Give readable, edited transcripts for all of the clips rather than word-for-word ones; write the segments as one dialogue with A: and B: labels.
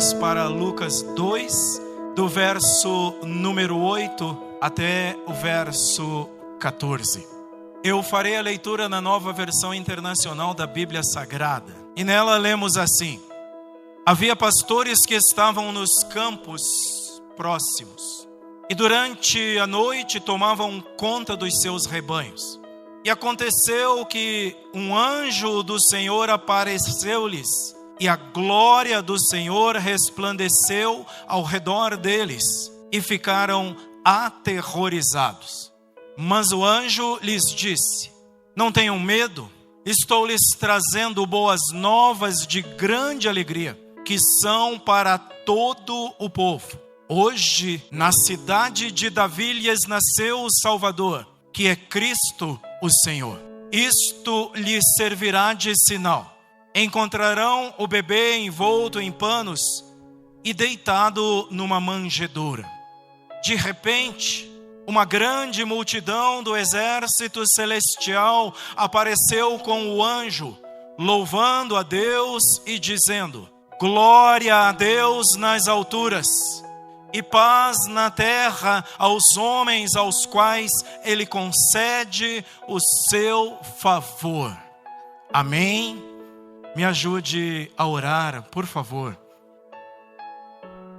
A: Vamos para Lucas 2, do verso número 8 até o verso 14. Eu farei a leitura na Nova Versão Internacional da Bíblia Sagrada. E nela lemos assim: havia pastores que estavam nos campos próximos, e durante a noite tomavam conta dos seus rebanhos. E aconteceu que um anjo do Senhor apareceu-lhes, e a glória do Senhor resplandeceu ao redor deles, e ficaram aterrorizados. Mas o anjo lhes disse: não tenham medo, estou lhes trazendo boas novas de grande alegria, que são para todo o povo. Hoje, na cidade de Davi, lhes nasceu o Salvador, que é Cristo o Senhor. Isto lhes servirá de sinal: encontrarão o bebê envolto em panos e deitado numa manjedoura. De repente, uma grande multidão do exército celestial apareceu com o anjo, louvando a Deus e dizendo: glória a Deus nas alturas, e paz na terra aos homens aos quais Ele concede o seu favor. Amém? Me ajude a orar, por favor.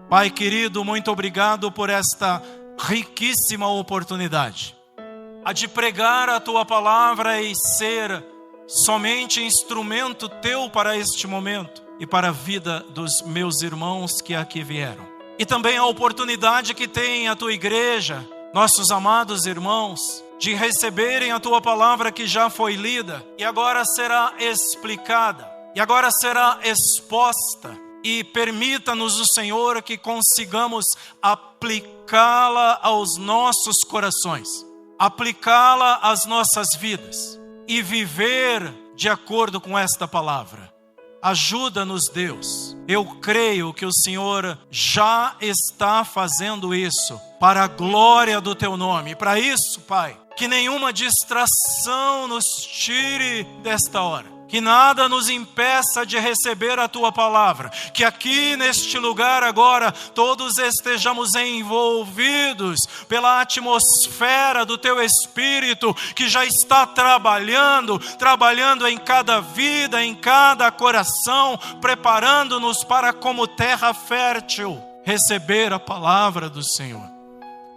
A: Pai querido, muito obrigado por esta riquíssima oportunidade, a de pregar a Tua palavra e ser somente instrumento Teu para este momento e para a vida dos meus irmãos que aqui vieram. E também a oportunidade que tem a Tua igreja, nossos amados irmãos, de receberem a Tua palavra que já foi lida e agora será explicada, e agora será exposta. E permita-nos o Senhor que consigamos aplicá-la aos nossos corações, aplicá-la às nossas vidas e viver de acordo com esta palavra. Ajuda-nos, Deus. Eu creio que o Senhor já está fazendo isso para a glória do Teu nome. Para isso, Pai, que nenhuma distração nos tire desta hora. Que nada nos impeça de receber a Tua palavra. Que aqui neste lugar agora todos estejamos envolvidos pela atmosfera do Teu Espírito, que já está trabalhando em cada vida, em cada coração, preparando-nos para, como terra fértil, receber a palavra do Senhor.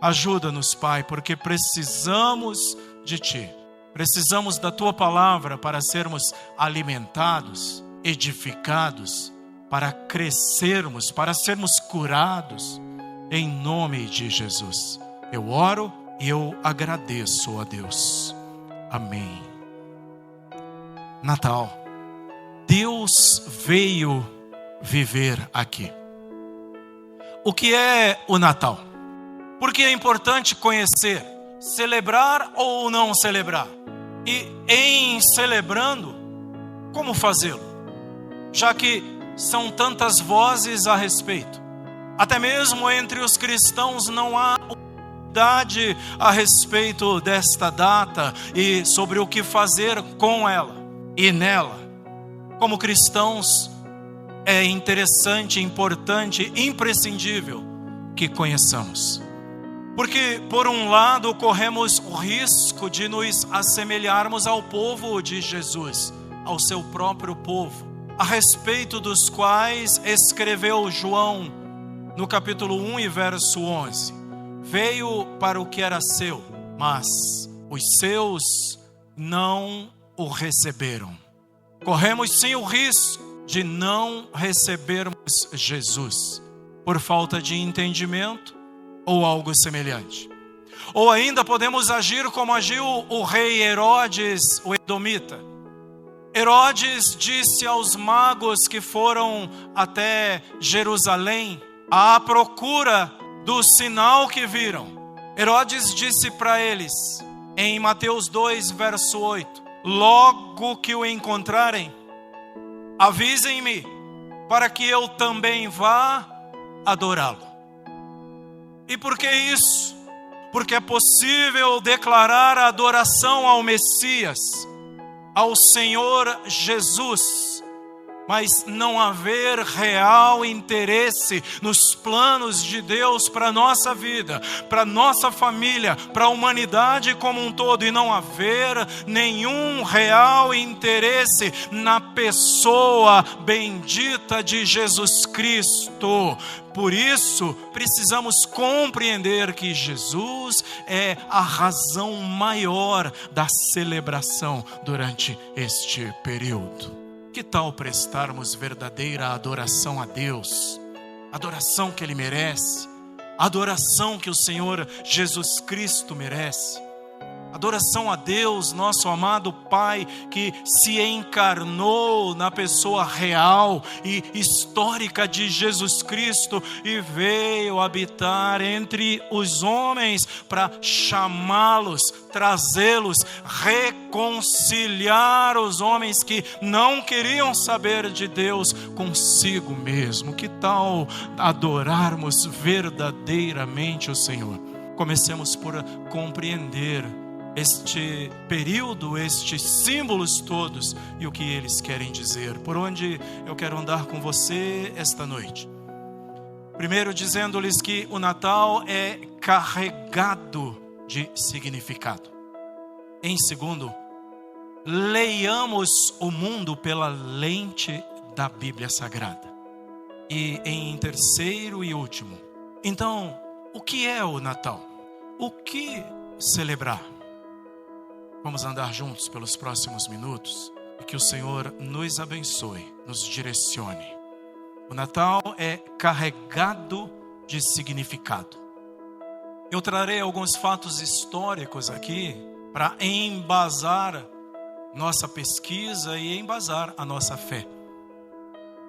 A: Ajuda-nos, Pai, porque precisamos de Ti. Precisamos da Tua palavra para sermos alimentados, edificados, para crescermos, para sermos curados, em nome de Jesus. Eu oro e eu agradeço a Deus. Amém. Natal. Deus veio viver aqui. O que é o Natal? Porque é importante conhecer, celebrar ou não celebrar. E em celebrando, como fazê-lo? Já que são tantas vozes a respeito. Até mesmo entre os cristãos não há unidade a respeito desta data e sobre o que fazer com ela e nela. Como cristãos, é interessante, importante, imprescindível que conheçamos. Porque, por um lado, corremos o risco de nos assemelharmos ao povo de Jesus, ao seu próprio povo, a respeito dos quais escreveu João, no capítulo 1 e verso 11. Veio para o que era seu, mas os seus não o receberam. Corremos sim o risco de não recebermos Jesus, por falta de entendimento, ou algo semelhante. Ou ainda podemos agir como agiu o rei Herodes, o edomita. Herodes disse aos magos que foram até Jerusalém à procura do sinal que viram. Herodes disse para eles, em Mateus 2, verso 8, logo que o encontrarem, avisem-me, para que eu também vá adorá-lo. E por que isso? Porque é possível declarar a adoração ao Messias, ao Senhor Jesus, mas não haver real interesse nos planos de Deus para a nossa vida, para a nossa família, para a humanidade como um todo, e não haver nenhum real interesse na pessoa bendita de Jesus Cristo. Por isso, precisamos compreender que Jesus é a razão maior da celebração durante este período. Que tal prestarmos verdadeira adoração a Deus? Adoração que Ele merece, adoração que o Senhor Jesus Cristo merece. Adoração a Deus, nosso amado Pai, que se encarnou na pessoa real e histórica de Jesus Cristo e veio habitar entre os homens para chamá-los, trazê-los, reconciliar os homens que não queriam saber de Deus consigo mesmo. Que tal adorarmos verdadeiramente o Senhor? Comecemos por compreender este período, estes símbolos todos e o que eles querem dizer. Por onde eu quero andar com você esta noite? Primeiro, dizendo-lhes que o Natal é carregado de significado. Em segundo, leiamos o mundo pela lente da Bíblia Sagrada. E em terceiro e último, então, o que é o Natal? O que celebrar? Vamos andar juntos pelos próximos minutos e que o Senhor nos abençoe, nos direcione. O Natal é carregado de significado. Eu trarei alguns fatos históricos aqui para embasar nossa pesquisa e embasar a nossa fé.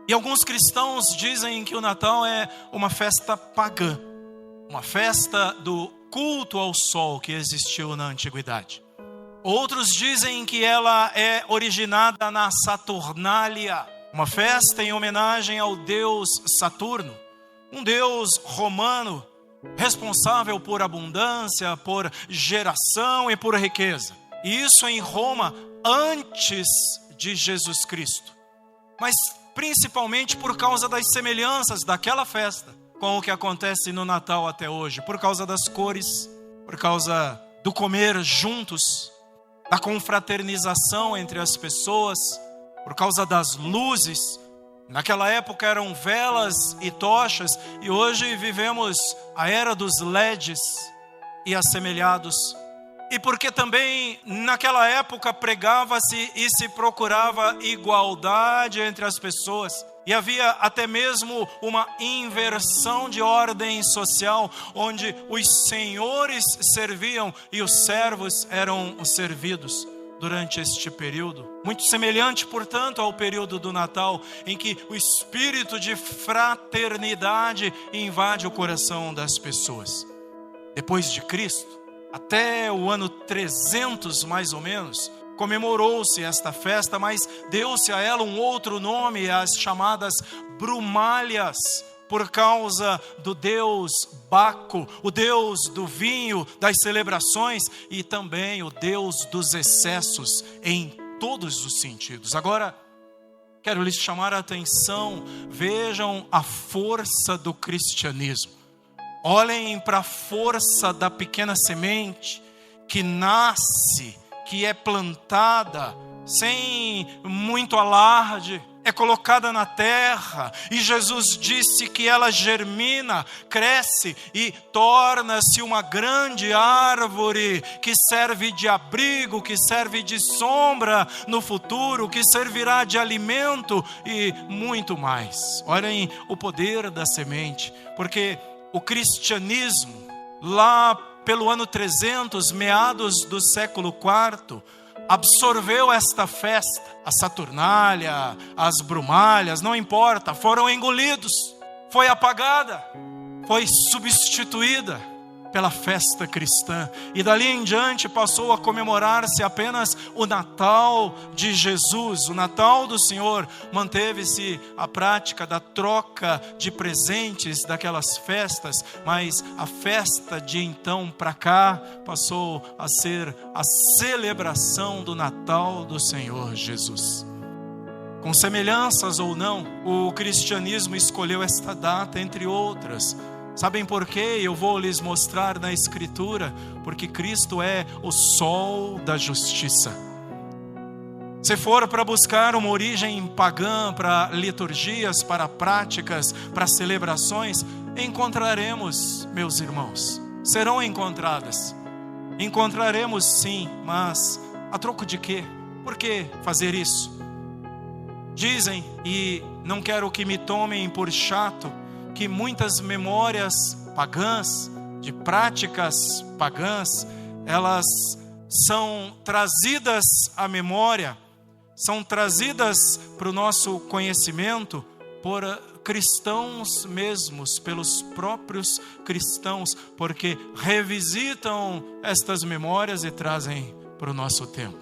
A: E alguns cristãos dizem que o Natal é uma festa pagã, uma festa do culto ao sol que existiu na antiguidade. Outros dizem que ela é originada na Saturnália, uma festa em homenagem ao deus Saturno, um deus romano responsável por abundância, por geração e por riqueza. E isso em Roma antes de Jesus Cristo. Mas principalmente por causa das semelhanças daquela festa com o que acontece no Natal até hoje, por causa das cores, por causa do comer juntos, da confraternização entre as pessoas, por causa das luzes. Naquela época eram velas e tochas, e hoje vivemos a era dos LEDs e assemelhados. E porque também naquela época pregava-se e se procurava igualdade entre as pessoas. E havia até mesmo uma inversão de ordem social, onde os senhores serviam e os servos eram servidos durante este período. Muito semelhante, portanto, ao período do Natal, em que o espírito de fraternidade invade o coração das pessoas. Depois de Cristo, até o ano 300 mais ou menos, comemorou-se esta festa, mas deu-se a ela um outro nome, as chamadas Brumálias, por causa do deus Baco, o deus do vinho, das celebrações e também o deus dos excessos em todos os sentidos. Agora, quero lhes chamar a atenção, vejam a força do cristianismo. Olhem para a força da pequena semente que nasce, que é plantada sem muito alarde, é colocada na terra, e Jesus disse que ela germina, cresce e torna-se uma grande árvore que serve de abrigo, que serve de sombra no futuro, que servirá de alimento e muito mais. Olhem o poder da semente, porque o cristianismo, lá pelo ano 300, meados do século IV, absorveu esta festa, a Saturnália, as Brumálias, não importa, foram engolidos, foi apagada, foi substituída pela festa cristã, e dali em diante passou a comemorar-se apenas o Natal de Jesus, o Natal do Senhor. Manteve-se a prática da troca de presentes daquelas festas, mas a festa de então para cá passou a ser a celebração do Natal do Senhor Jesus. com semelhanças ou não, o cristianismo escolheu esta data, entre outras. Sabem por quê? Eu vou lhes mostrar na Escritura. Porque Cristo é o sol da justiça. Se for para buscar uma origem pagã, para liturgias, para práticas, para celebrações, encontraremos, meus irmãos. Serão encontradas. Encontraremos sim, mas a troco de quê? Por que fazer isso? Dizem, e não quero que me tomem por chato, que muitas memórias pagãs, de práticas pagãs, elas são trazidas à memória, são trazidas para o nosso conhecimento por cristãos mesmos, pelos próprios cristãos, porque revisitam estas memórias e trazem para o nosso tempo.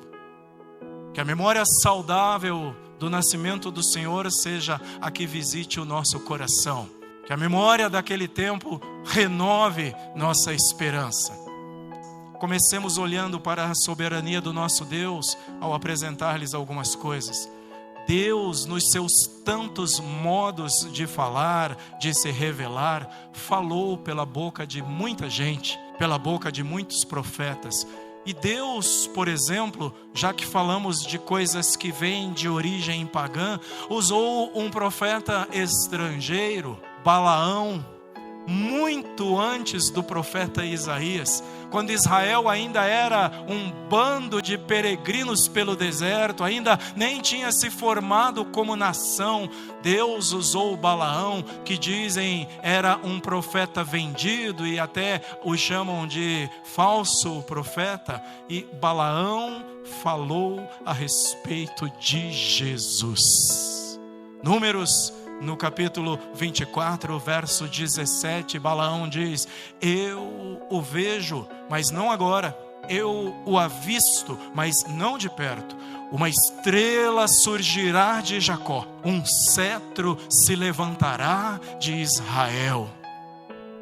A: Que a memória saudável do nascimento do Senhor seja a que visite o nosso coração. Que a memória daquele tempo renove nossa esperança. Comecemos olhando para a soberania do nosso Deus ao apresentar-lhes algumas coisas. Deus, nos seus tantos modos de falar, de se revelar, falou pela boca de muita gente, pela boca de muitos profetas. E Deus, por exemplo, já que falamos de coisas que vêm de origem pagã, usou um profeta estrangeiro, Balaão, muito antes do profeta Isaías, quando Israel ainda era um bando de peregrinos pelo deserto, ainda nem tinha se formado como nação. Deus usou Balaão, que dizem era um profeta vendido e até o chamam de falso profeta, e Balaão falou a respeito de Jesus. Números, no capítulo 24, verso 17, Balaão diz: eu o vejo, mas não agora. Eu o avisto, mas não de perto. Uma estrela surgirá de Jacó, um cetro se levantará de Israel.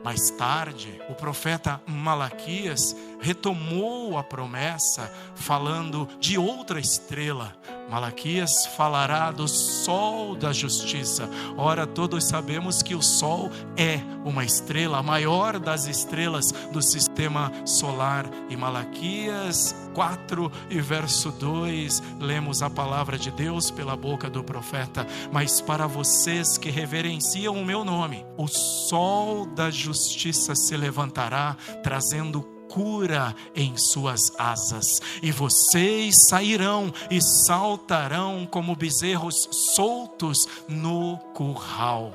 A: Mais tarde, o profeta Malaquias retomou a promessa, falando de outra estrela. Malaquias falará do sol da justiça. Ora, todos sabemos que o sol é uma estrela, a maior das estrelas do sistema solar. Em Malaquias 4 e verso 2, lemos a palavra de Deus pela boca do profeta: mas para vocês que reverenciam o meu nome, o sol da justiça se levantará, trazendo cura em suas asas, e vocês sairão e saltarão como bezerros soltos no curral.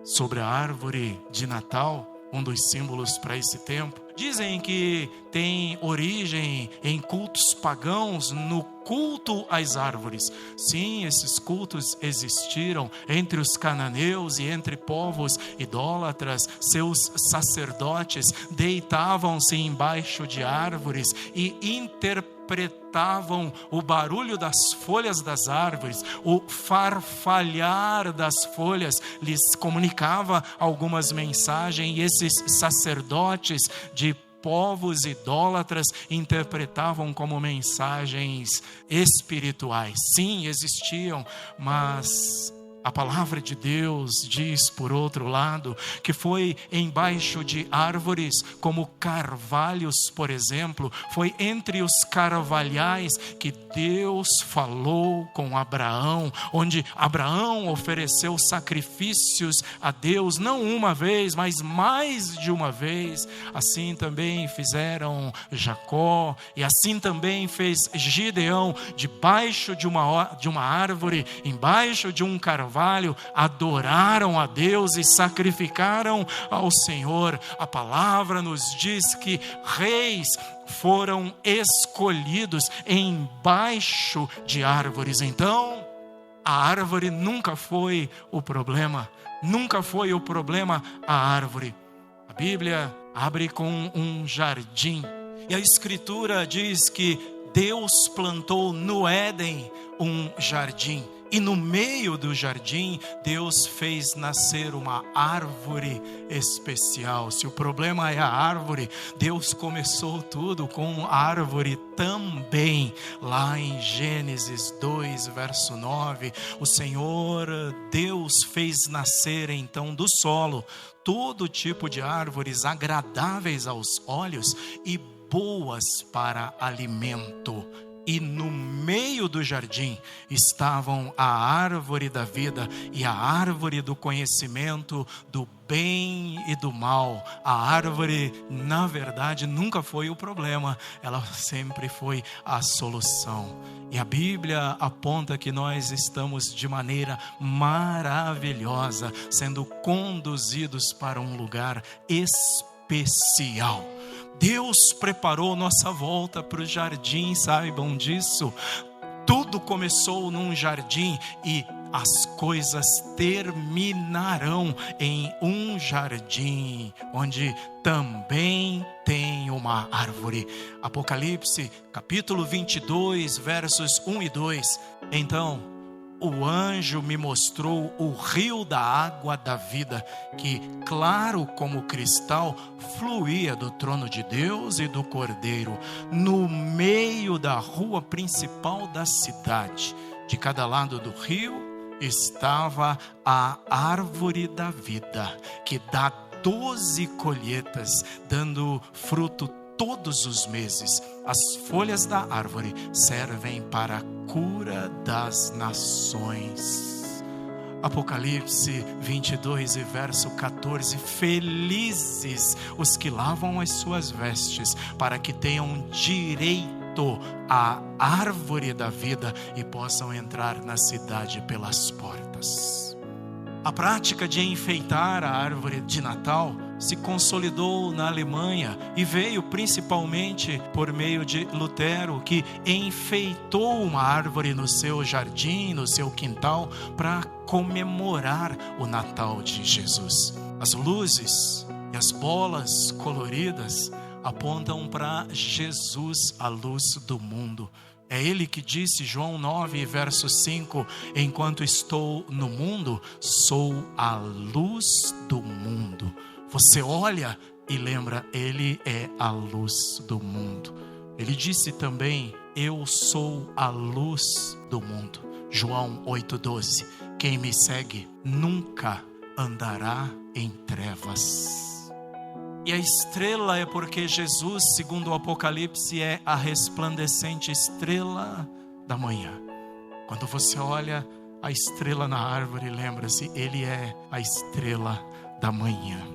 A: Sobre a árvore de Natal, um dos símbolos para esse tempo, dizem que tem origem em cultos pagãos, no culto às árvores. Sim, esses cultos existiram entre os cananeus e entre povos idólatras. Seus sacerdotes deitavam-se embaixo de árvores e interpretavam o barulho das folhas das árvores, o farfalhar das folhas lhes comunicava algumas mensagens, e esses sacerdotes de povos idólatras interpretavam como mensagens espirituais. Sim, existiam, mas a palavra de Deus diz, por outro lado, que foi embaixo de árvores como carvalhos, por exemplo. Foi entre os carvalhais que Deus falou com Abraão, onde Abraão ofereceu sacrifícios a Deus, não uma vez, mas mais de uma vez. Assim também fizeram Jacó, e assim também fez Gideão, debaixo de uma árvore, embaixo de um carvalho, adoraram a Deus e sacrificaram ao Senhor. A palavra nos diz que reis foram escolhidos embaixo de árvores. Então, a árvore nunca foi o problema, nunca foi o problema a árvore. A Bíblia abre com um jardim, e a Escritura diz que Deus plantou no Éden um jardim. E no meio do jardim, Deus fez nascer uma árvore especial. Se o problema é a árvore, Deus começou tudo com árvore também. Lá em Gênesis 2, verso 9, o Senhor Deus fez nascer então do solo todo tipo de árvores agradáveis aos olhos e boas para alimento. E no meio do jardim estavam a árvore da vida e a árvore do conhecimento do bem e do mal. A árvore, na verdade, nunca foi o problema, ela sempre foi a solução. E a Bíblia aponta que nós estamos de maneira maravilhosa, sendo conduzidos para um lugar especial. Deus preparou nossa volta para o jardim, saibam disso. Tudo começou num jardim e as coisas terminarão em um jardim, onde também tem uma árvore. Apocalipse, capítulo 22, versos 1 e 2. Então, o anjo me mostrou o rio da água da vida, que, claro como cristal, fluía do trono de Deus e do Cordeiro, no meio da rua principal da cidade. De cada lado do rio estava a árvore da vida, que dá 12 colheitas, dando fruto todos os meses. As folhas da árvore servem para a cura das nações. Apocalipse 22 e verso 14. Felizes os que lavam as suas vestes, para que tenham direito à árvore da vida e possam entrar na cidade pelas portas. A prática de enfeitar a árvore de Natal se consolidou na Alemanha e veio principalmente por meio de Lutero, que enfeitou uma árvore no seu jardim, no seu quintal, para comemorar o Natal de Jesus. As luzes e as bolas coloridas apontam para Jesus, a luz do mundo. É Ele que disse, João 9, verso 5, enquanto estou no mundo, sou a luz do mundo. Você olha e lembra, Ele é a luz do mundo. Ele disse também, eu sou a luz do mundo. João 8,12, quem me segue nunca andará em trevas. E a estrela é porque Jesus, segundo o Apocalipse, é a resplandecente estrela da manhã. Quando você olha a estrela na árvore, lembra-se, Ele é a estrela da manhã.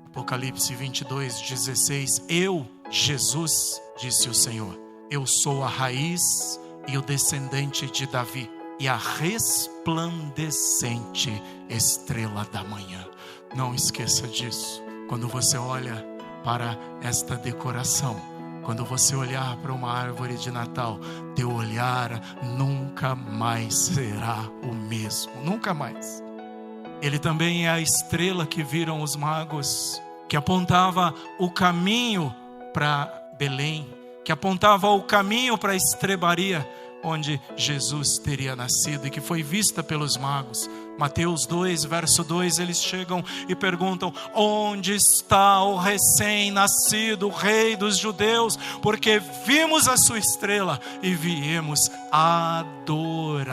A: Apocalipse 22:16, eu, Jesus, disse o Senhor, eu sou a raiz e o descendente de Davi e a resplandecente estrela da manhã. Não esqueça disso. Quando você olha para esta decoração, quando você olhar para uma árvore de Natal, teu olhar nunca mais será o mesmo, nunca mais. Ele também é a estrela que viram os magos, que apontava o caminho para Belém, que apontava o caminho para a estrebaria, onde Jesus teria nascido e que foi vista pelos magos. Mateus 2, verso 2, eles chegam e perguntam, onde está o recém-nascido, o rei dos judeus? Porque vimos a sua estrela e viemos adorá-lo.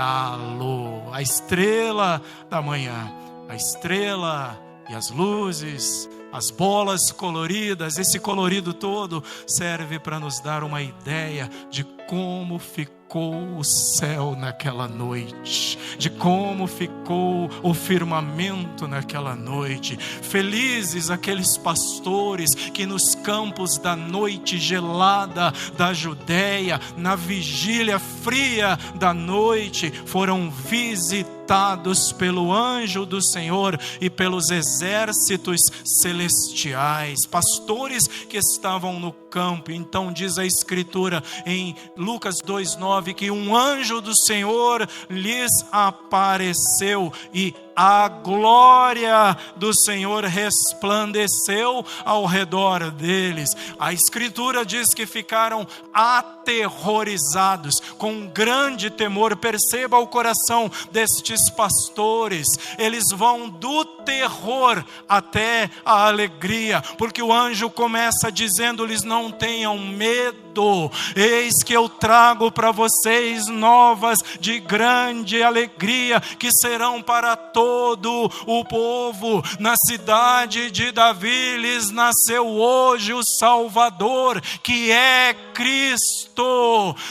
A: A estrela da manhã, a estrela e as luzes, as bolas coloridas, esse colorido todo serve para nos dar uma ideia de como ficou o céu naquela noite, de como ficou o firmamento naquela noite. Felizes aqueles pastores que nos campos da noite gelada da Judéia, na vigília fria da noite, foram visitados pelo anjo do Senhor e pelos exércitos celestiais. Pastores que estavam no campo. Então diz a Escritura em Lucas 2:9 que um anjo do Senhor lhes apareceu e a glória do Senhor resplandeceu ao redor deles. A Escritura diz que ficaram aterrorizados, com grande temor. Perceba o coração destes pastores, eles vão do terror até a alegria, porque o anjo começa dizendo-lhes: não tenham medo, eis que eu trago para vocês novas de grande alegria, que serão para todo o povo. Na cidade de Davi lhes nasceu hoje o Salvador, que é Cristo.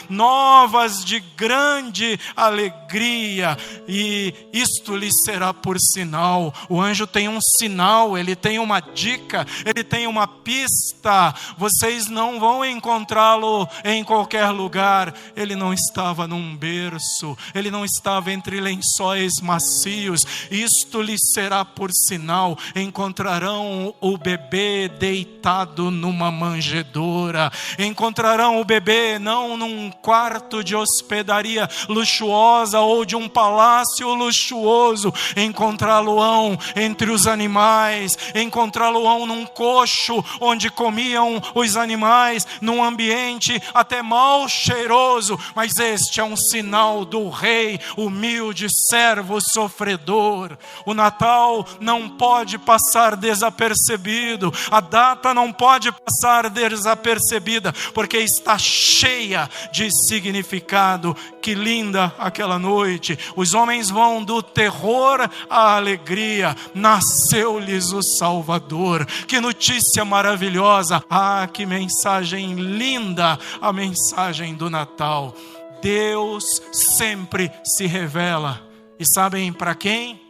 A: Novas de grande alegria, e isto lhes será por sinal. O anjo tem um sinal, ele tem uma dica, ele tem uma pista. Vocês não vão encontrá-lo em qualquer lugar. Ele não estava num berço, ele não estava entre lençóis macios. Isto lhes será por sinal: encontrarão o bebê deitado numa manjedoura. Encontrarão o bebê não num quarto de hospedaria luxuosa ou de um palácio luxuoso. Encontrá-lo-ão entre os animais, encontrá-lo-ão num coxo onde comiam os animais, num ambiente até mal cheiroso. Mas este é um sinal do rei, humilde, servo, sofredor. O Natal não pode passar desapercebido, a data não pode passar desapercebida, porque está cheia de significado. Que linda aquela noite! Os homens vão do terror à alegria. Nasceu-lhes o Salvador. Que notícia maravilhosa! Ah, que mensagem linda, a mensagem do Natal. Deus sempre se revela. E sabem para quem?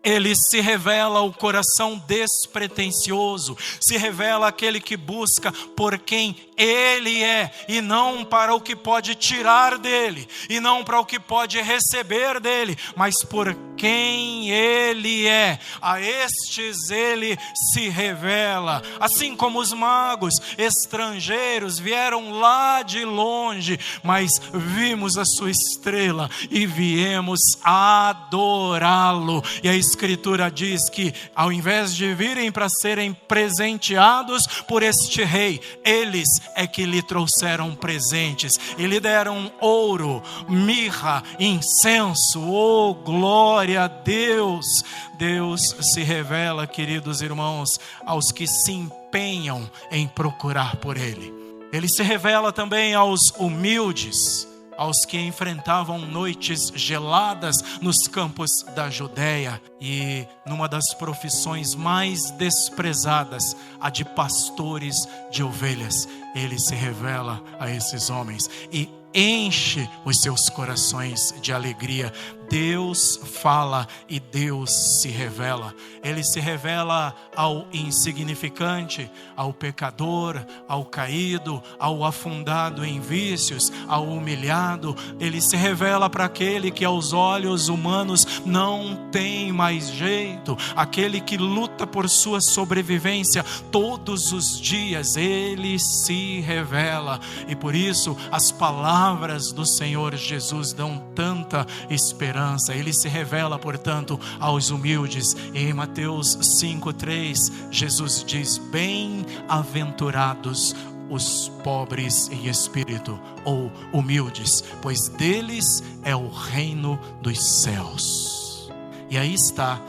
A: Ele se revela ao coração despretensioso, se revela aquele que busca por quem Ele é, e não para o que pode tirar dele, e não para o que pode receber dele, mas por quem Ele é. A estes Ele se revela. Assim como os magos estrangeiros vieram lá de longe, mas vimos a sua estrela e viemos adorá-lo. E a Escritura diz que ao invés de virem para serem presenteados por este rei, eles é que lhe trouxeram presentes e lhe deram ouro, mirra, incenso. Oh, glória a Deus! Deus se revela, queridos irmãos, aos que se empenham em procurar por Ele. Ele se revela também aos humildes, aos que enfrentavam noites geladas nos campos da Judéia, e numa das profissões mais desprezadas, a de pastores de ovelhas. Ele se revela a esses homens e enche os seus corações de alegria. Deus fala e Deus se revela. Ele se revela ao insignificante, ao pecador, ao caído, ao afundado em vícios, ao humilhado. Ele se revela para aquele que aos olhos humanos não tem mais jeito, aquele que luta por sua sobrevivência todos os dias. Ele se revela, e por isso as palavras do Senhor Jesus dão tanta esperança. Ele se revela, portanto, aos humildes. Em Mateus 5:3, Jesus diz: bem-aventurados os pobres em espírito, ou humildes, pois deles é o reino dos céus. E aí está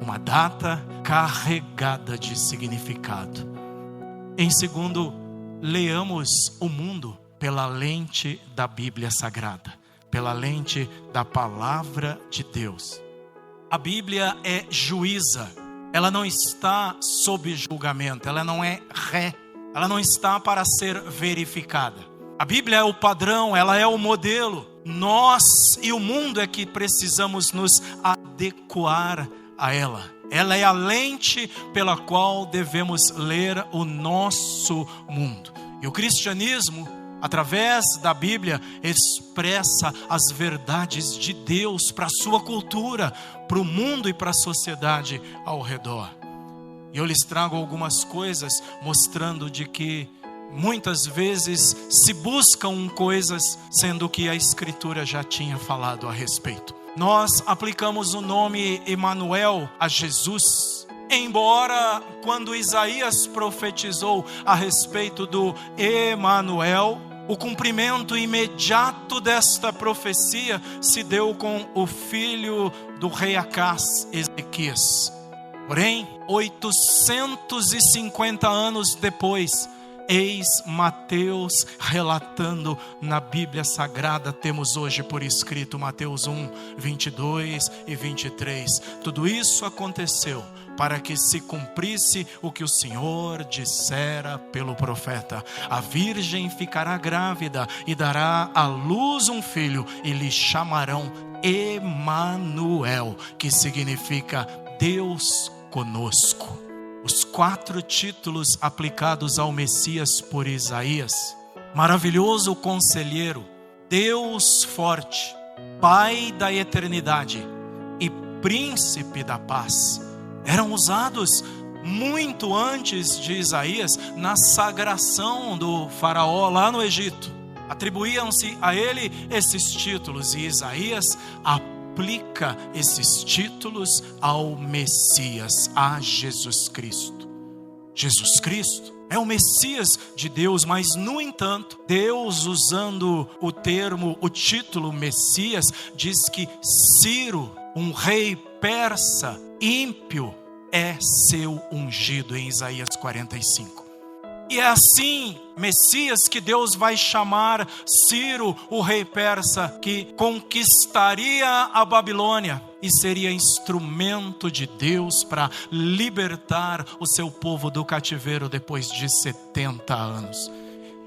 A: uma data carregada de significado. Em segundo, leamos o mundo pela lente da Bíblia Sagrada, pela lente da palavra de Deus. A Bíblia é juíza, ela não está sob julgamento, ela não é ré, ela não está para ser verificada. A Bíblia é o padrão, ela é o modelo. Nós e o mundo é que precisamos nos adequar a ela. Ela é a lente pela qual devemos ler o nosso mundo. E o cristianismo, através da Bíblia, expressa as verdades de Deus para a sua cultura, para o mundo e para a sociedade ao redor. E eu lhes trago algumas coisas mostrando de que muitas vezes se buscam coisas, sendo que a Escritura já tinha falado a respeito. Nós aplicamos o nome Emanuel a Jesus. Embora quando Isaías profetizou a respeito do Emanuel, o cumprimento imediato desta profecia se deu com o filho do rei Acás, Ezequias. Porém, 850 anos depois, eis Mateus relatando na Bíblia Sagrada, temos hoje por escrito Mateus 1, 22 e 23. Tudo isso aconteceu para que se cumprisse o que o Senhor dissera pelo profeta: a virgem ficará grávida e dará à luz um filho, e lhe chamarão Emanuel, que significa Deus conosco. Os 4 títulos aplicados ao Messias por Isaías: maravilhoso conselheiro, Deus forte, Pai da eternidade e príncipe da paz, eram usados muito antes de Isaías na sagração do faraó lá no Egito. Atribuíam-se a ele esses títulos, e Isaías aplica esses títulos ao Messias, a Jesus Cristo. Jesus Cristo é o Messias de Deus, mas no entanto, Deus, usando o título Messias, diz que Ciro, um rei persa ímpio, é seu ungido, em Isaías 45. E é assim, Messias, que Deus vai chamar Ciro, o rei persa, que conquistaria a Babilônia e seria instrumento de Deus para libertar o seu povo do cativeiro depois de 70 anos.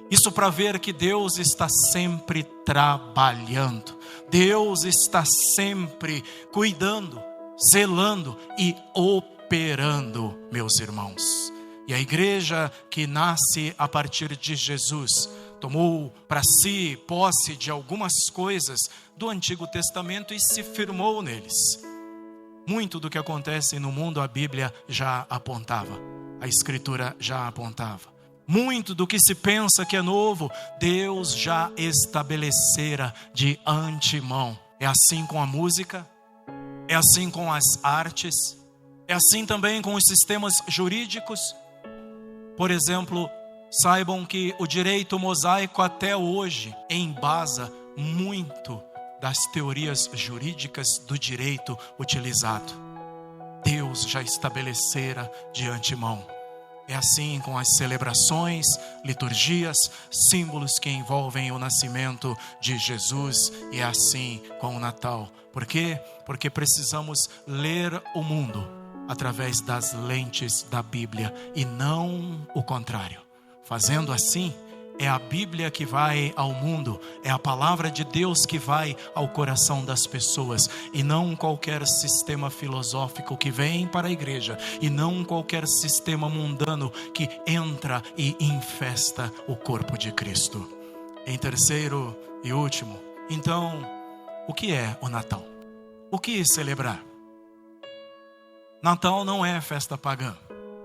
A: Isso para ver que Deus está sempre trabalhando, Deus está sempre cuidando, zelando e operando, meus irmãos. E a igreja que nasce a partir de Jesus tomou para si posse de algumas coisas do Antigo Testamento e se firmou neles. Muito do que acontece no mundo a Bíblia já apontava, a Escritura já apontava. Muito do que se pensa que é novo, Deus já estabelecera de antemão. É assim com a música, é assim com as artes, é assim também com os sistemas jurídicos. Por exemplo, saibam que o direito mosaico até hoje embasa muito das teorias jurídicas do direito utilizado. Deus já estabelecera de antemão. É assim com as celebrações, liturgias, símbolos que envolvem o nascimento de Jesus, e é assim com o Natal. Por quê? Porque precisamos ler o mundo através das lentes da Bíblia e não o contrário. Fazendo assim, é a Bíblia que vai ao mundo, é a palavra de Deus que vai ao coração das pessoas, e não qualquer sistema filosófico que vem para a igreja, e não qualquer sistema mundano que entra e infesta o corpo de Cristo. Em terceiro e último, então, o que é o Natal? O que celebrar? Natal não é festa pagã,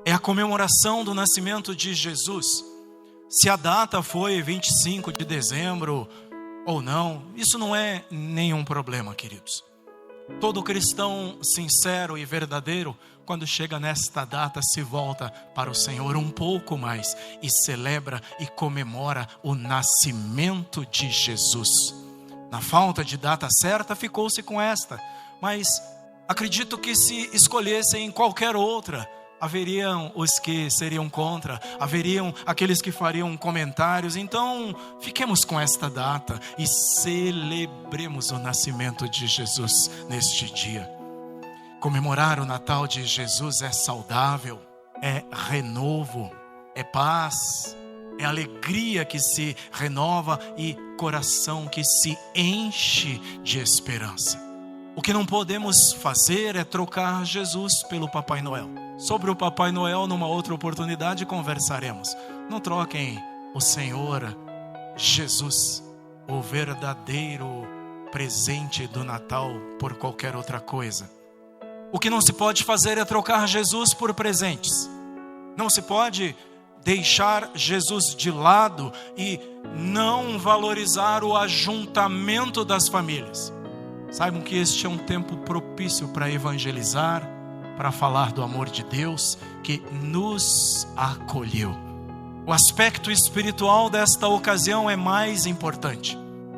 A: é a comemoração do nascimento de Jesus. Se a data foi 25 de dezembro ou não, isso não é nenhum problema, queridos. Todo cristão sincero e verdadeiro, quando chega nesta data, se volta para o Senhor um pouco mais e celebra e comemora o nascimento de Jesus. Na falta de data certa, ficou-se com esta, mas acredito que se escolhessem qualquer outra, haveriam os que seriam contra, haveriam aqueles que fariam comentários. Então, fiquemos com esta data e celebremos o nascimento de Jesus neste dia. Comemorar o Natal de Jesus é saudável, é renovo, é paz, é alegria que se renova e coração que se enche de esperança. O que não podemos fazer é trocar Jesus pelo Papai Noel. Sobre o Papai Noel, numa outra oportunidade, conversaremos. Não troquem o Senhor Jesus, o verdadeiro presente do Natal, por qualquer outra coisa. O que não se pode fazer é trocar Jesus por presentes. Não se pode deixar Jesus de lado e não valorizar o ajuntamento das famílias. Saibam que este é um tempo propício para evangelizar, para falar do amor de Deus que nos acolheu. O aspecto espiritual desta ocasião é mais importante.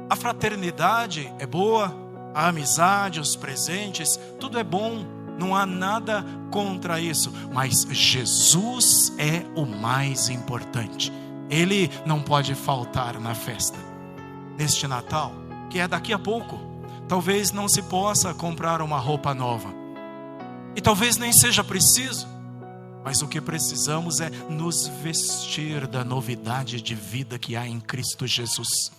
A: A fraternidade é boa, a amizade, os presentes, tudo é bom, não há nada contra isso, mas Jesus é o mais importante. Ele não pode faltar na festa. Neste Natal, que é daqui a pouco, talvez não se possa comprar uma roupa nova. E talvez nem seja preciso, mas o que precisamos é nos vestir da novidade de vida que há em Cristo Jesus.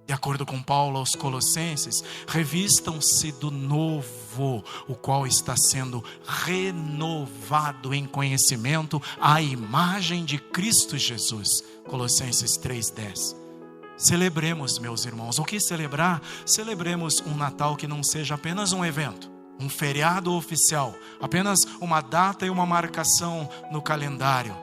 A: De acordo com Paulo aos Colossenses, revistam-se do novo, o qual está sendo renovado em conhecimento à imagem de Cristo Jesus. Colossenses 3:10. Celebremos, meus irmãos. O que celebrar? Celebremos um Natal que não seja apenas um evento, um feriado oficial, apenas uma data e uma marcação no calendário.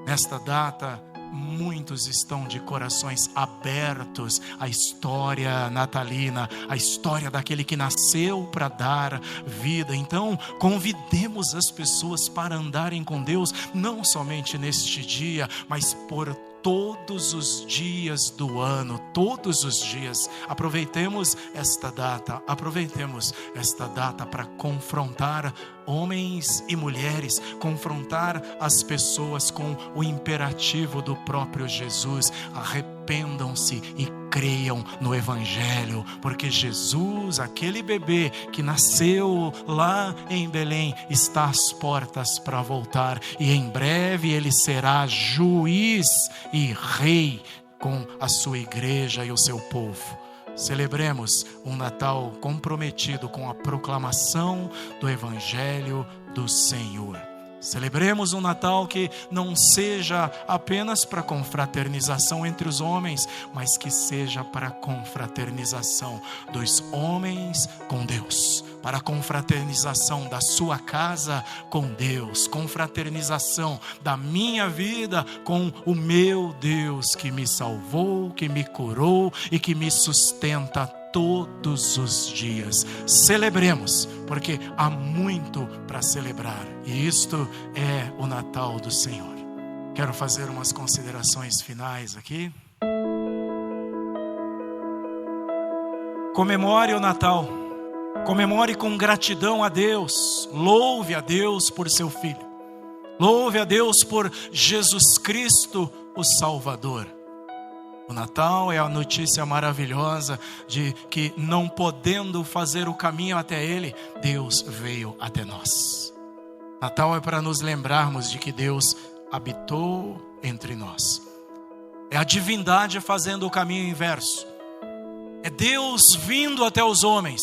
A: Nesta data, muitos estão de corações abertos à história natalina, à história daquele que nasceu para dar vida. Então, convidemos as pessoas para andarem com Deus, não somente neste dia, mas por todos os dias do ano, todos os dias. Aproveitemos esta data para confrontar homens e mulheres, confrontar as pessoas com o imperativo do próprio Jesus: arrependam-se e creiam no Evangelho, porque Jesus, aquele bebê que nasceu lá em Belém, está às portas para voltar, e em breve ele será juiz e rei com a sua igreja e o seu povo. Celebremos um Natal comprometido com a proclamação do Evangelho do Senhor. Celebremos um Natal que não seja apenas para confraternização entre os homens, mas que seja para confraternização dos homens com Deus, para a confraternização da sua casa com Deus, confraternização da minha vida com o meu Deus que me salvou, que me curou e que me sustenta todos os dias. Celebremos, porque há muito para celebrar, e isto é o Natal do Senhor. Quero fazer umas considerações finais aqui. Comemore o Natal, comemore com gratidão a Deus, louve a Deus por seu Filho, louve a Deus por Jesus Cristo, o Salvador. O Natal é a notícia maravilhosa de que, não podendo fazer o caminho até Ele, Deus veio até nós. Natal é para nos lembrarmos de que Deus habitou entre nós. É a divindade fazendo o caminho inverso. É Deus vindo até os homens.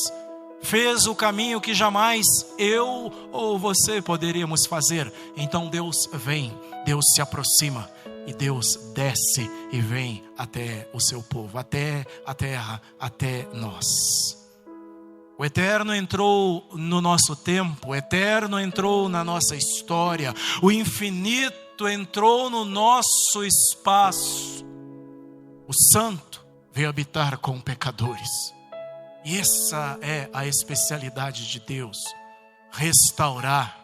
A: Fez o caminho que jamais eu ou você poderíamos fazer. Então Deus vem, Deus se aproxima. E Deus desce e vem até o seu povo, até a terra, até nós. O Eterno entrou no nosso tempo, o Eterno entrou na nossa história, o infinito entrou no nosso espaço. O Santo veio habitar com pecadores. E essa é a especialidade de Deus: restaurar,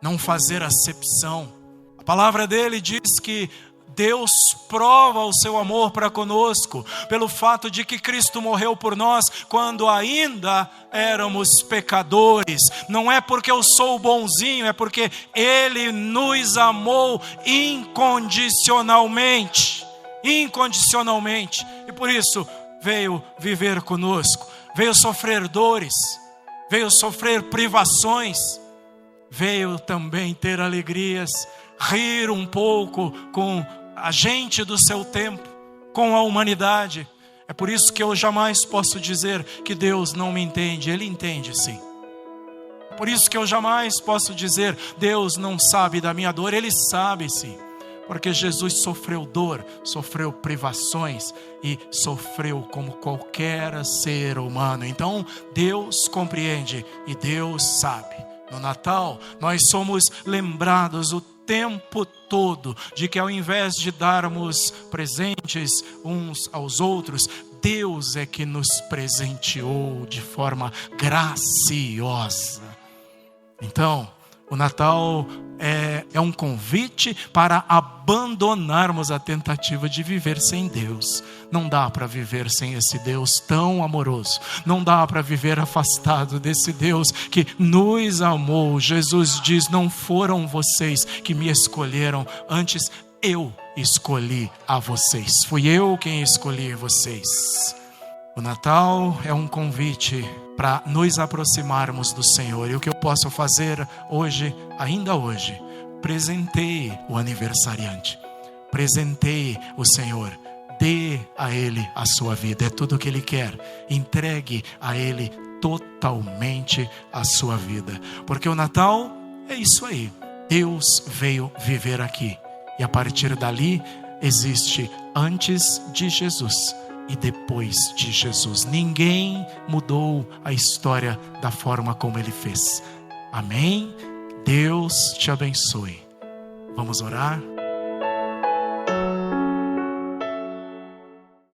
A: não fazer acepção. A palavra dele diz que Deus prova o seu amor para conosco pelo fato de que Cristo morreu por nós quando ainda éramos pecadores. Não é porque eu sou bonzinho, é porque Ele nos amou incondicionalmente. Incondicionalmente. E por isso veio viver conosco, veio sofrer dores, veio sofrer privações, veio também ter alegrias, rir um pouco com a gente do seu tempo, com a humanidade. É por isso que eu jamais posso dizer que Deus não me entende. Ele entende sim. Por isso que eu jamais posso dizer Deus não sabe da minha dor. Ele sabe sim, porque Jesus sofreu dor, sofreu privações e sofreu como qualquer ser humano. Então Deus compreende e Deus sabe. No Natal nós somos lembrados o tempo todo de que, ao invés de darmos presentes uns aos outros, Deus é que nos presenteou de forma graciosa. Então, o Natal é um convite para abandonarmos a tentativa de viver sem Deus. Não dá para viver sem esse Deus tão amoroso. Não dá para viver afastado desse Deus que nos amou. Jesus diz: não foram vocês que me escolheram, antes eu escolhi a vocês. Fui eu quem escolhi vocês. O Natal é um convite para nos aproximarmos do Senhor. E o que eu posso fazer hoje, ainda hoje, presenteie o aniversariante, presenteie o Senhor, dê a Ele a sua vida, é tudo o que Ele quer. Entregue a Ele totalmente a sua vida, porque o Natal é isso aí. Deus veio viver aqui, e a partir dali existe antes de Jesus e depois de Jesus. Ninguém mudou a história da forma como Ele fez. Amém? Deus te abençoe. Vamos orar?